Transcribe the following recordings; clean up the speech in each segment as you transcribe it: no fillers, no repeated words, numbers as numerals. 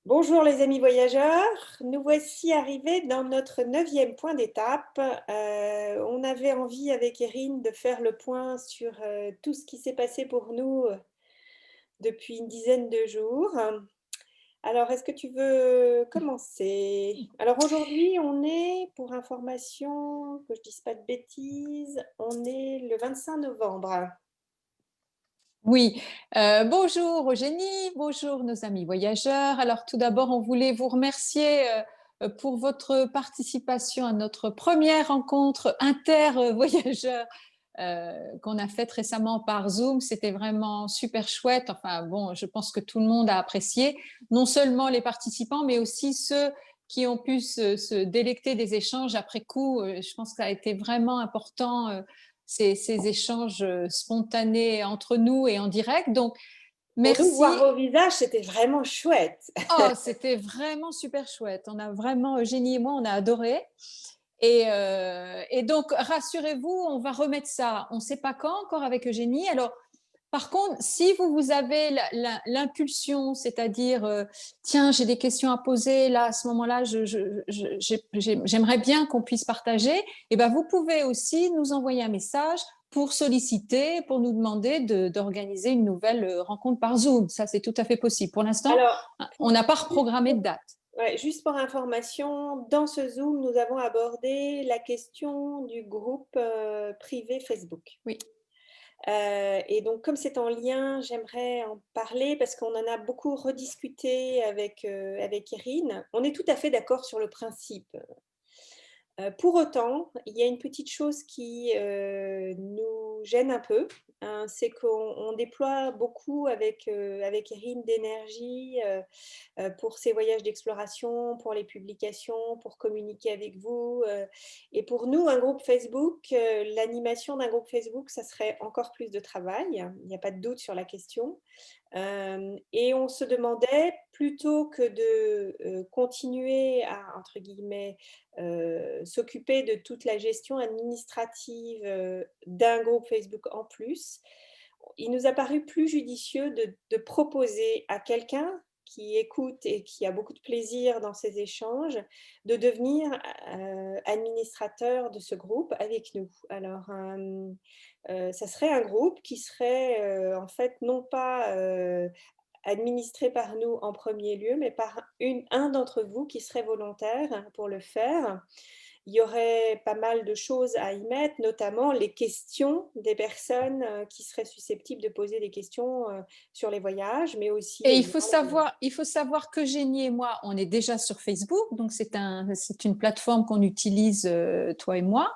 Bonjour les amis voyageurs, nous voici arrivés dans notre 9e point d'étape. On avait envie avec Erin de faire le point sur tout ce qui s'est passé pour nous depuis une dizaine de jours. Alors, est-ce que tu veux commencer? Alors aujourd'hui, on est, pour information, que je ne dise pas de bêtises, on est le 25 novembre. Oui, bonjour Eugénie, bonjour nos amis voyageurs. Alors tout d'abord, on voulait vous remercier pour votre participation à notre première rencontre inter-voyageurs qu'on a faite récemment par Zoom. C'était vraiment super chouette. Enfin bon, je pense que tout le monde a apprécié, non seulement les participants, mais aussi ceux qui ont pu se délecter des échanges après coup. Je pense que ça a été vraiment important. Ces échanges spontanés entre nous et en direct. Donc, Pour nous, voir merci. vos visages, c'était vraiment chouette. Oh, c'était vraiment super chouette. On a vraiment, Eugénie et moi, on a adoré. Et donc, rassurez-vous, on va remettre ça. On ne sait pas quand encore avec Eugénie. Alors, par contre, si vous avez l'impulsion, c'est-à-dire, tiens, j'ai des questions à poser, là, à ce moment-là, j'aimerais bien qu'on puisse partager, et ben, vous pouvez aussi nous envoyer un message pour solliciter, pour nous demander d'organiser une nouvelle rencontre par Zoom. Ça, c'est tout à fait possible. Pour l'instant, Alors, on n'a pas reprogrammé de date. ouais, juste pour information, dans ce Zoom, nous avons abordé la question du groupe privé Facebook. Oui. Et donc, comme c'est en lien, j'aimerais en parler parce qu'on en a beaucoup rediscuté avec Erin. On est tout à fait d'accord sur le principe. Pour autant, il y a une petite chose qui nous gêne un peu, hein, c'est qu'on déploie beaucoup avec Erin d'énergie pour ces voyages d'exploration, pour les publications, pour communiquer avec vous. Et pour nous, un groupe Facebook, l'animation d'un groupe Facebook, ça serait encore plus de travail. Il n'y a pas de doute sur la question. Et on se demandait, plutôt que de continuer à, entre guillemets, s'occuper de toute la gestion administrative d'un groupe Facebook en plus, il nous a paru plus judicieux de proposer à quelqu'un qui écoute et qui a beaucoup de plaisir dans ces échanges, de devenir administrateur de ce groupe avec nous. Alors, ça serait un groupe qui serait en fait non pas administré par nous en premier lieu, mais par un d'entre vous qui serait volontaire pour le faire. Il y aurait pas mal de choses à y mettre, notamment les questions des personnes qui seraient susceptibles de poser des questions sur les voyages, mais aussi Et évidemment il faut savoir qu'Eugénie et moi, on est déjà sur Facebook, donc c'est une plateforme qu'on utilise, toi et moi.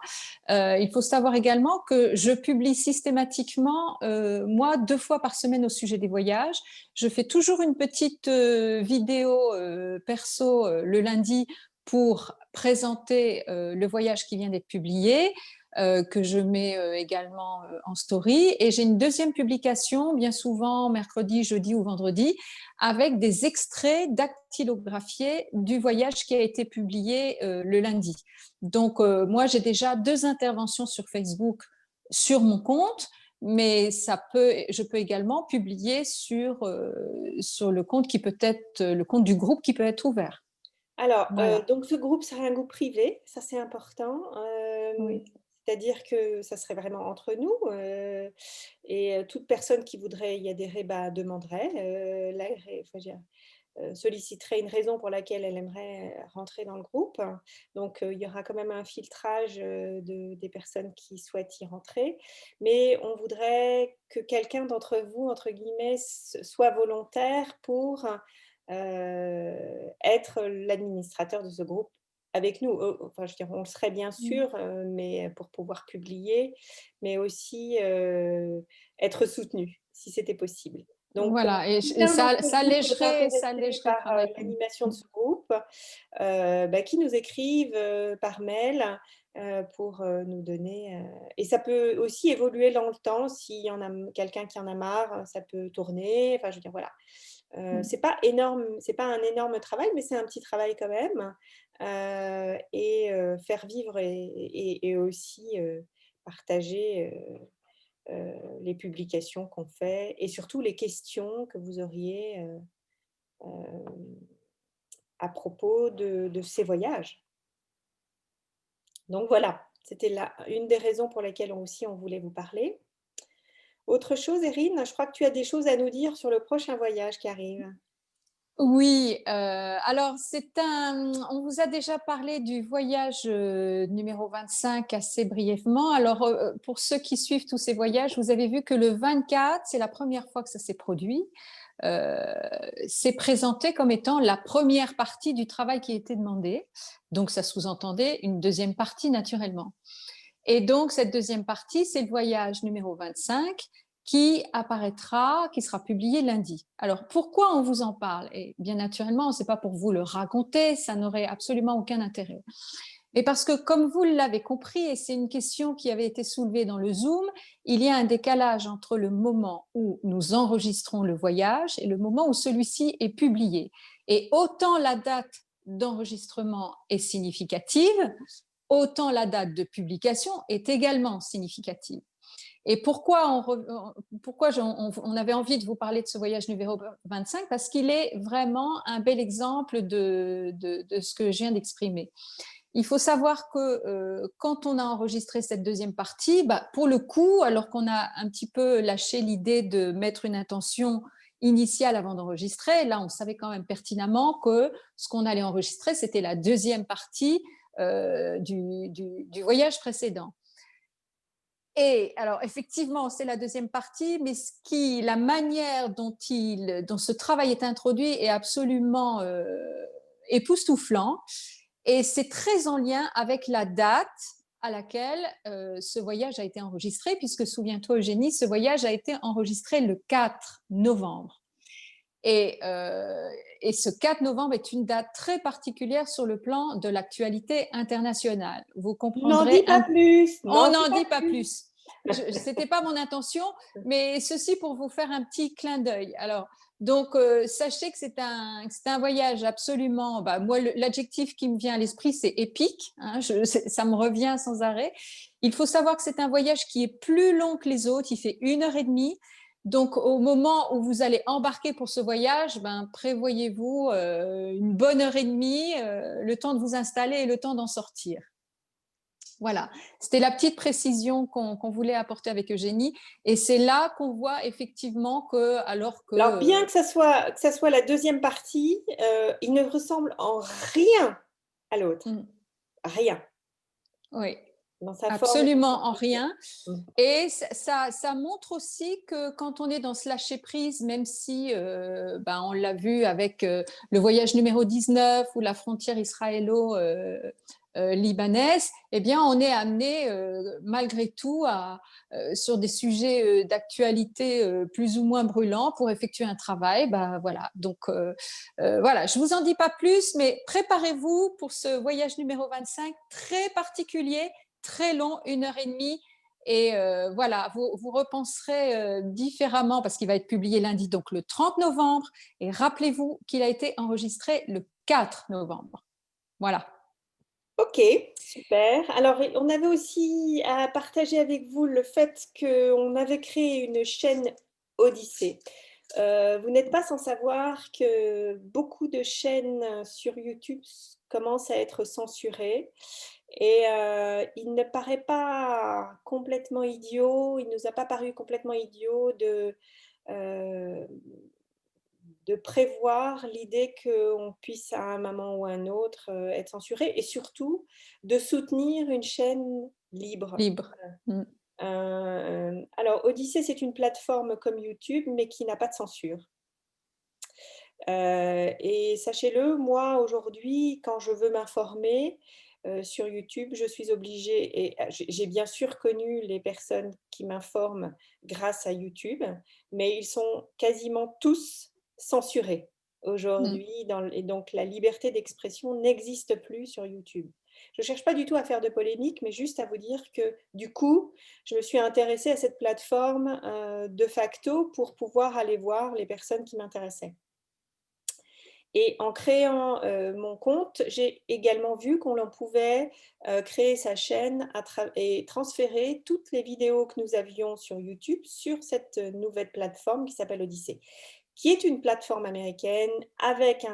Il faut savoir également que je publie systématiquement, moi, 2 fois par semaine au sujet des voyages. Je fais toujours une petite vidéo perso le lundi pour présenter le voyage qui vient d'être publié. Que je mets également en story. Et j'ai une deuxième publication, bien souvent mercredi, jeudi ou vendredi, avec des extraits dactylographiés du voyage qui a été publié le lundi. Donc, moi, j'ai déjà 2 interventions sur Facebook sur mon compte, mais je peux également publier sur le compte qui peut être le compte du groupe qui peut être ouvert. Alors, Voilà. donc ce groupe serait un groupe privé, ça c'est important. Oui. C'est-à-dire que ça serait vraiment entre nous, et toute personne qui voudrait y adhérer, bah, demanderait, enfin, je veux dire, solliciterait une raison pour laquelle elle aimerait rentrer dans le groupe. Donc, il y aura quand même un filtrage, des personnes qui souhaitent y rentrer. Mais on voudrait que quelqu'un d'entre vous, entre guillemets, soit volontaire pour être l'administrateur de ce groupe avec nous. Enfin, je veux dire, on le serait bien sûr, mais pour pouvoir publier, mais aussi être soutenu, si c'était possible. Donc, Voilà, si et l'un d'entre vous est ça intéressé allégerait le par travail pour l'animation de nous. ce groupe, bah, qu'il nous écrive par mail pour nous donner. Et ça peut aussi évoluer dans le temps. S'il y en a quelqu'un qui en a marre, ça peut tourner. Enfin, je veux dire, voilà. Mm. C'est pas énorme, c'est pas un énorme travail, mais c'est un petit travail quand même. Et faire vivre et aussi partager les publications qu'on fait et surtout les questions que vous auriez à propos de ses voyages. Donc voilà, c'était une des raisons pour lesquelles aussi on voulait vous parler. Autre chose, Erin, je crois que tu as des choses à nous dire sur le prochain voyage qui arrive. Oui, alors on vous a déjà parlé du voyage numéro 25 assez brièvement. Alors, pour ceux qui suivent tous ces voyages, vous avez vu que le 24, c'est la première fois que ça s'est produit. Euh, c'est présenté comme étant la première partie du travail qui a été demandé. Donc, ça sous-entendait une deuxième partie naturellement. Et donc, cette deuxième partie, c'est le voyage numéro 25 qui apparaîtra, qui sera publié lundi. Alors, pourquoi on vous en parle? Et bien naturellement, ce n'est pas pour vous le raconter, ça n'aurait absolument aucun intérêt. Mais parce que, comme vous l'avez compris, et c'est une question qui avait été soulevée dans le Zoom, il y a un décalage entre le moment où nous enregistrons le voyage et le moment où celui-ci est publié. Et autant la date d'enregistrement est significative, autant la date de publication est également significative. Et pourquoi on avait envie de vous parler de ce voyage numéro 25? Parce qu'il est vraiment un bel exemple de ce que je viens d'exprimer. Il faut savoir que quand on a enregistré cette deuxième partie, pour le coup, alors qu'on a un petit peu lâché l'idée de mettre une intention initiale avant d'enregistrer, là, on savait quand même pertinemment que ce qu'on allait enregistrer, c'était la deuxième partie du voyage précédent. Et alors, effectivement, c'est la deuxième partie, mais la manière dont ce travail est introduit est absolument époustouflant. Et c'est très en lien avec la date à laquelle ce voyage a été enregistré, puisque souviens-toi, Eugénie, ce voyage a été enregistré le 4 novembre. Et, euh, et ce 4 novembre est une date très particulière sur le plan de l'actualité internationale. Vous N'en comprendrez dis pas plus, on n'en dis n'en pas dit pas plus. plus. Ce n'était pas mon intention, mais ceci pour vous faire un petit clin d'œil. Alors, donc, sachez que c'est un voyage absolument. Moi, l'adjectif qui me vient à l'esprit, c'est épique. Hein, ça me revient sans arrêt. Il faut savoir que c'est un voyage qui est plus long que les autres. Il fait 1 heure et demie. Donc, au moment où vous allez embarquer pour ce voyage, prévoyez-vous une bonne heure et demie, le temps de vous installer et le temps d'en sortir. Voilà, c'était la petite précision qu'on voulait apporter avec Eugénie. Et c'est là qu'on voit effectivement que, alors Alors, bien que... que ça soit la deuxième partie, il ne ressemble en rien à l'autre. Rien. Oui, Dans sa forme et dans sa absolument en structure. rien. Et ça montre aussi que quand on est dans ce lâcher-prise, même si on l'a vu avec le voyage numéro 19 ou la frontière israélo-libanaise, eh bien, on est amené malgré tout sur des sujets d'actualité plus ou moins brûlants pour effectuer un travail. Voilà. Donc, voilà, je ne vous en dis pas plus, mais préparez-vous pour ce voyage numéro 25 très particulier, très long, 1 heure et demie. Et voilà, vous repenserez différemment parce qu'il va être publié lundi, donc le 30 novembre. Et rappelez-vous qu'il a été enregistré le 4 novembre. Voilà. Ok, super. Alors, on avait aussi à partager avec vous le fait qu'on avait créé une chaîne Odyssée. Vous n'êtes pas sans savoir que beaucoup de chaînes sur YouTube commencent à être censurées. Et il ne paraît pas complètement idiot, il ne nous a pas paru complètement idiot euh, de prévoir l'idée qu'on puisse à un moment ou à un autre être censuré et surtout de soutenir une chaîne libre. Libre. Mm. Alors, Odyssée, c'est une plateforme comme YouTube, mais qui n'a pas de censure. Et sachez-le, moi, aujourd'hui, quand je veux m'informer sur YouTube, je suis obligée, et j'ai bien sûr connu les personnes qui m'informent grâce à YouTube, mais ils sont quasiment tous censurés Mm. aujourd'hui, et donc la liberté d'expression n'existe plus sur YouTube. Je ne cherche pas du tout à faire de polémique, mais juste à vous dire que du coup, je me suis intéressée à cette plateforme de facto pour pouvoir aller voir les personnes qui m'intéressaient. Et en créant mon compte, j'ai également vu qu'on en pouvait créer sa chaîne et transférer toutes les vidéos que nous avions sur YouTube sur cette nouvelle plateforme qui s'appelle Odyssée, qui est une plateforme américaine avec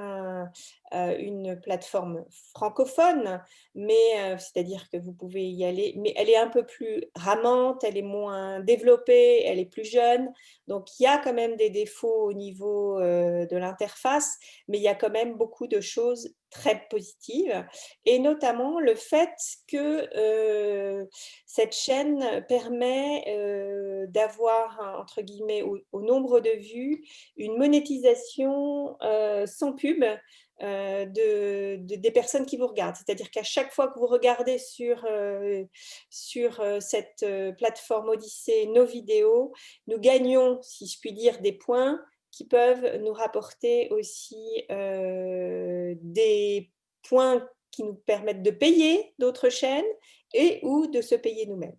une plateforme francophone, mais c'est-à-dire que vous pouvez y aller, mais elle est un peu plus ramante, elle est moins développée, elle est plus jeune, donc il y a quand même des défauts au niveau de l'interface, mais il y a quand même beaucoup de choses très positives, et notamment le fait que cette chaîne permet d'avoir, entre guillemets, au nombre de vues, une monétisation sans pub des personnes qui vous regardent. C'est-à-dire qu'à chaque fois que vous regardez sur cette plateforme Odyssée nos vidéos, nous gagnons, si je puis dire, des points qui peuvent nous rapporter aussi des points qui nous permettent de payer d'autres chaînes et ou de se payer nous-mêmes.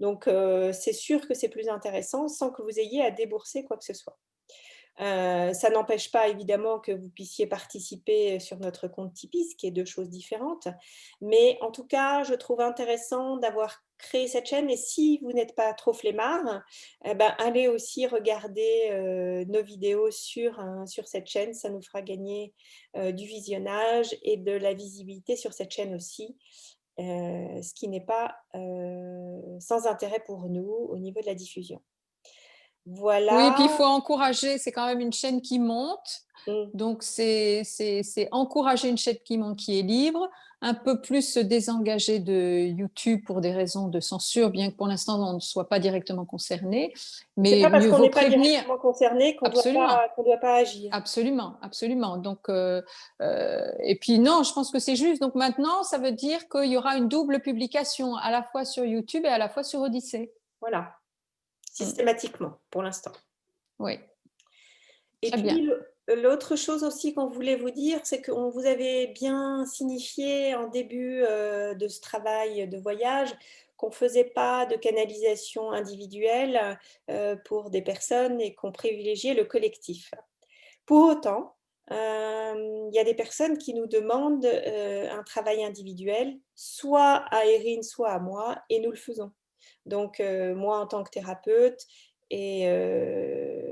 Donc, c'est sûr que c'est plus intéressant sans que vous ayez à débourser quoi que ce soit. Ça n'empêche pas évidemment que vous puissiez participer sur notre compte Tipeee, ce qui est deux choses différentes. Mais en tout cas, je trouve intéressant d'avoir créé cette chaîne. Et si vous n'êtes pas trop flemmard, eh ben, allez aussi regarder nos vidéos sur cette chaîne. Ça nous fera gagner du visionnage et de la visibilité sur cette chaîne aussi. Ce qui n'est pas sans intérêt pour nous au niveau de la diffusion. Oui, et puis il Voilà. faut encourager, c'est quand même une chaîne qui monte. Mm. Donc, c'est encourager une chaîne qui monte, qui est libre, un peu plus se désengager de YouTube pour des raisons de censure, bien que pour l'instant, on ne soit pas directement concerné. C'est Mais pas parce mieux qu'on vaut n'est pas prévenir. directement concerné qu'on Absolument, doit pas agir. absolument, absolument. Donc, et puis non, je pense que c'est juste. Donc maintenant, ça veut dire qu'il y aura une double publication, à la fois sur YouTube et à la fois sur Odyssée. Voilà, Mm. systématiquement pour l'instant. Oui, Et très bien. puis l'autre chose aussi qu'on voulait vous dire, c'est qu'on vous avait bien signifié en début de ce travail de voyage qu'on ne faisait pas de canalisation individuelle pour des personnes et qu'on privilégiait le collectif. Pour autant, il y a des personnes qui nous demandent un travail individuel, soit à Erin, soit à moi, et nous le faisons. Donc, moi en tant que thérapeute et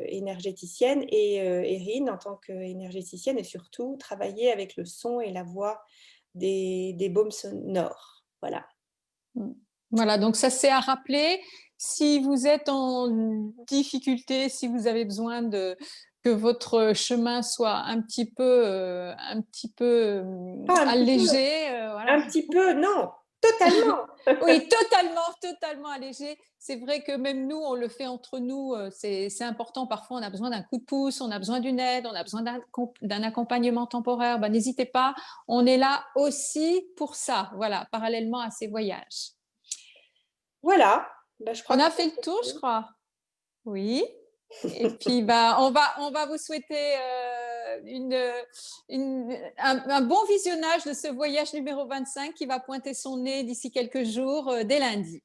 énergéticienne, et Erin en tant qu'énergéticienne, et surtout travailler avec le son et la voix des baumes sonores. Voilà. Mm. Voilà, donc ça c'est à rappeler. Si vous êtes en difficulté, si vous avez besoin de que votre chemin soit un petit peu Pas allégé, voilà. un petit peu, non, totalement. Oui, totalement, totalement allégé. C'est vrai que même nous, on le fait entre nous. C'est important. Parfois, on a besoin d'un coup de pouce, on a besoin d'une aide, on a besoin d'un accompagnement temporaire. Ben, n'hésitez pas. On est là aussi pour ça. Voilà, parallèlement à ces voyages. Voilà, ben, je crois On qu'on a a fait le fait tour, le je tour. crois. Oui. Et puis, bah, on va vous souhaiter un bon visionnage de ce voyage numéro 25 qui va pointer son nez d'ici quelques jours, dès lundi.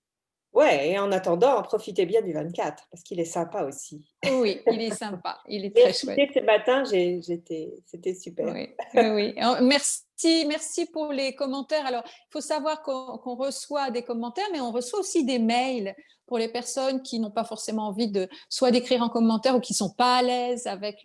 Ouais, et en attendant, profitez bien du 24 parce qu'il est sympa aussi. Oui, il est sympa, il est J'ai très chouette. écouté ce matin, c'était super. Oui, oui, oui. Merci, merci pour les commentaires. Alors, il faut savoir qu'on reçoit des commentaires, mais on reçoit aussi des mails pour les personnes qui n'ont pas forcément envie de soit d'écrire en commentaire ou qui sont pas à l'aise avec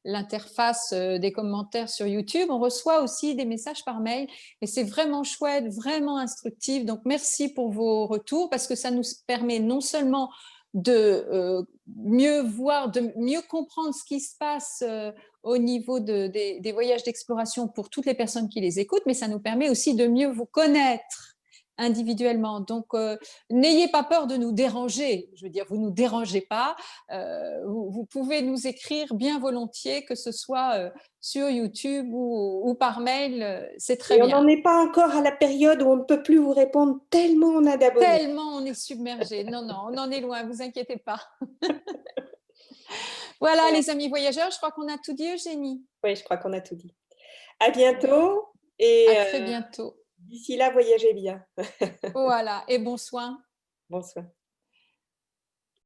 l'interface des commentaires sur YouTube. On reçoit aussi des messages par mail et c'est vraiment chouette, vraiment instructif. Donc, merci pour vos retours parce que ça nous permet non seulement de mieux voir, de mieux comprendre ce qui se passe au niveau des voyages d'exploration pour toutes les personnes qui les écoutent, mais ça nous permet aussi de mieux vous connaître individuellement. Donc, n'ayez pas peur de nous déranger. Je veux dire, vous ne nous dérangez pas. Vous pouvez nous écrire bien volontiers, que ce soit sur YouTube ou par mail. C'est très Et on bien. n'en est pas encore à la période où on ne peut plus vous répondre tellement on a d'abonnés. Tellement on est submergé. Non, non, on en est loin, vous inquiétez pas. Voilà, Voilà. les amis voyageurs, je crois qu'on a tout dit, Eugénie. Oui, je crois qu'on a tout dit. À Oui. bientôt et À très bientôt. d'ici là, voyagez bien. Voilà, et bon soin. Bonsoir.